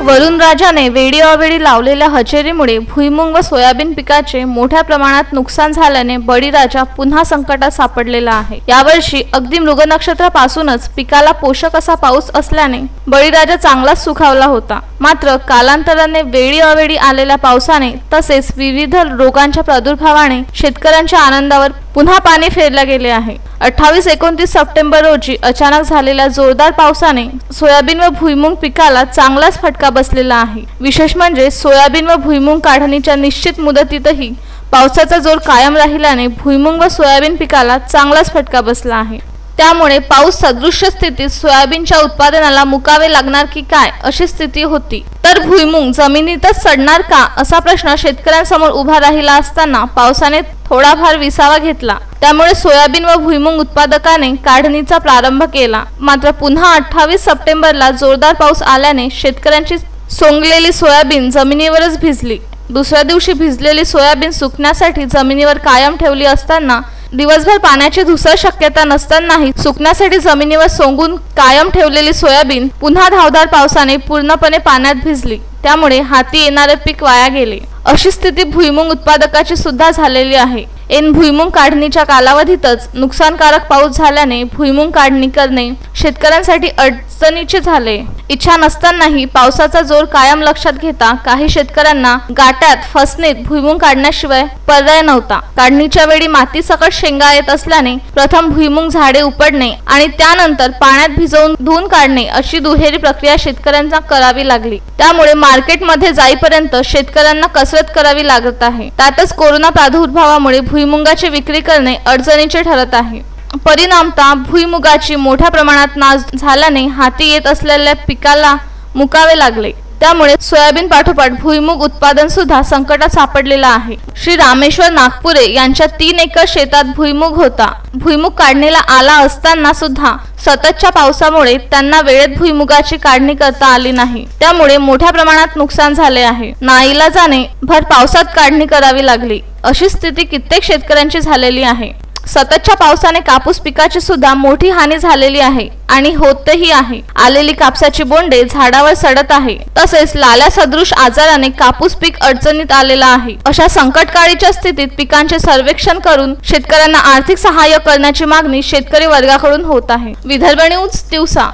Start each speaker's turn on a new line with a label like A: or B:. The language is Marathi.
A: वरुण राजाने वेळोवेळी लावलेल्या हजेरीमुळे भुईमुग व सोयाबीन पिकाचे मोठ्या प्रमाणात नुकसान झाल्याने बळीराजा पुन्हा संकटात सापडलेला आहे। यावर्षी अगदी मृग नक्षत्रापासूनच पिकाला पोषक असा पाऊस असल्याने बळीराजा चांगलाच सुखावला होता। मात्र कालांतराने वेळोवेळी आलेल्या पावसाने तसेच विविध रोगांच्या प्रादुर्भावाने शेतकऱ्यांच्या आनंदावर पुन्हा पाणी फेरले गेले आहे। 28-29 सप्टेंबर रोजी अचानक झालेल्या जोरदार पावसाने सोयाबीन व भुईमुग पिकाला चांगलाच फटका बसलेला आहे। विशेष म्हणजे सोयाबीन व भुईमुग काढणीच्या निश्चित मुदतीतही पावसाचा जोर कायम राहिल्याने भुईमुग व सोयाबीन पिकाला चांगलाच फटका बसला आहे। त्यामुळे पाऊस सदृश्य स्थितीत सोयाबीनच्या उत्पादनाला मुकावे लागणार की काय अशी स्थिती होती। तर भुईमुग जमिनीतच सडणार का असा प्रश्न शेतकऱ्यांसमोर उभा राहिला असताना पावसाने थोडाफार विसावा घेतला। त्यामुळे सोयाबीन व भुईमुग उत्पादकाने काढणीचा प्रारंभ केला। मात्र पुन्हा 28 सप्टेंबरला जोरदार पाऊस आल्याने शेतकऱ्यांची सोंगलेली सोयाबीन जमिनीवरच भिजली। दुसऱ्या दिवशी भिजलेली सोयाबीन सुकण्यासाठी जमिनीवर कायम ठेवली असताना दिवसभर पाण्याची धुसर शक्यता नसतानाही सुकण्यासाठी जमिनीवर सोंगून कायम ठेवलेली सोयाबीन पुन्हा धावदार पावसाने पूर्णपणे पाण्यात भिजली। त्यामुळे हाती येणारे पीक वाया गेले। अशी स्थिती भुईमुग उत्पादकाची सुद्धा झालेली आहे। ऐन भुईमुग काढणीच्या कालावधीतच नुकसानकारक पाऊस झाल्याने भुईमुग काढणी करणे शेतकऱ्यांसाठी अडचणीचे झाले। इच्छा नसतानाही पावसाचा जोर कायम लक्षात घेता काही शेतकऱ्यांना गाट्यात फसणीत भुईमुग काढण्याशिवाय पर्याय नव्हता। काढणीच्या वेळी माती सकट शेंगा येत असल्याने प्रथम भुईमुग झाडे उपडणे आणि त्यानंतर पाण्यात भिजवून धुवून काढणे अशी दुहेरी प्रक्रिया शेतकऱ्यांना करावी लागली। त्यामुळे मार्केटमध्ये जाईपर्यंत शेतकऱ्यांना कसरत करावी लागत आहे। त्यातच कोरोना प्रादुर्भावामुळे भुईमुगाची विक्री करणे अडचणीचे ठरत आहे। परिणामतः भुईमुगाची मोठ्या प्रमाणात नाश झाल्याने हाती येत असलेल्या पिकाला मुकावे लागले। त्यामुळे सोयाबीन पाठोपाठ भुईमुग उत्पादन सुद्धा संकटात सापडलेला आहे। श्री रामेश्वर नागपुरे यांच्या 3 एकर शेतात भुईमुग होता। भुईमुग काढणीला आला असताना सुद्धा सततच्या पावसामुळे त्यांना वेळेत भुईमुगाची काढणी करता आली नाही। त्यामुळे मोठ्या प्रमाणात नुकसान झाले आहे। नाईलाजाने भर पावसात काढणी करावी लागली अशी स्थिती कित्येक शेतकऱ्यांची झालेली आहे। सततच्या पावसाने कापूस पिकाची सुद्धा मोठी हानी झालेली आहे आणि होतही आहे। आलेली कापसाची बोंडे झाडावर सडत आहे। तसेच लाल्या सदृश आजाराने कापूस पीक अडचणीत आलेला आहे। अशा संकटकाळीच्या स्थितीत पिकांचे सर्वेक्षण करून शेतकऱ्यांना आर्थिक सहाय्य करण्याची मागणी शेतकरी वर्गाकडून होत आहे। विदर्भ न्यूज दिवसा।